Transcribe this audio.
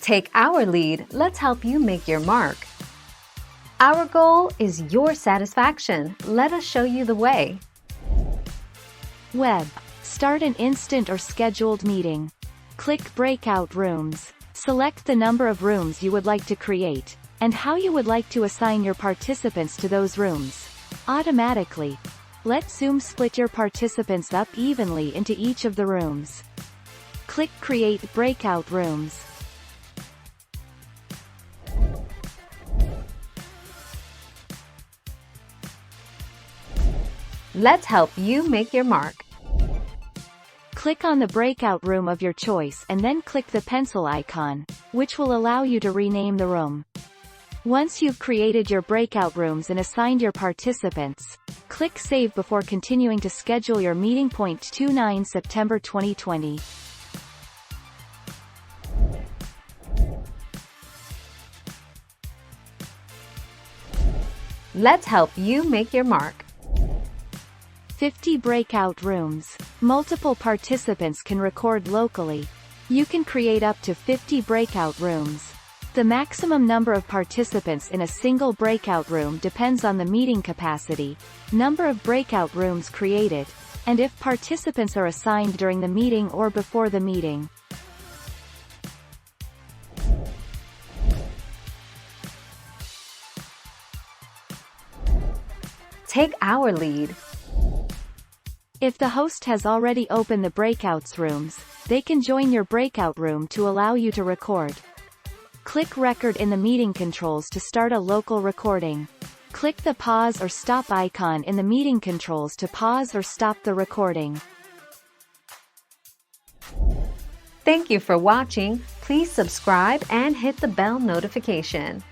Take our lead, let's help you make your mark. Our goal is your satisfaction. Let us show you the way. Web. Start an instant or scheduled meeting. Click Breakout Rooms. Select the number of rooms you would like to create, and how you would like to assign your participants to those rooms. Automatically. Let Zoom split your participants up evenly into each of the rooms. Click Create Breakout Rooms. Let's help you make your mark. Click on the breakout room of your choice and then click the pencil icon, which will allow you to rename the room. Once you've created your breakout rooms and assigned your participants, click Save before continuing to schedule your meeting. 29 September 2020. Let's help you make your mark. 50 breakout rooms. Multiple participants can record locally. You can create up to 50 breakout rooms. The maximum number of participants in a single breakout room depends on the meeting capacity, number of breakout rooms created, and if participants are assigned during the meeting or before the meeting. Take our lead. If the host has already opened the breakouts rooms, they can join your breakout room to allow you to record. Click Record in the meeting controls to start a local recording. Click the pause or stop icon in the meeting controls to pause or stop the recording. Thank you for watching. Please subscribe and hit the bell notification.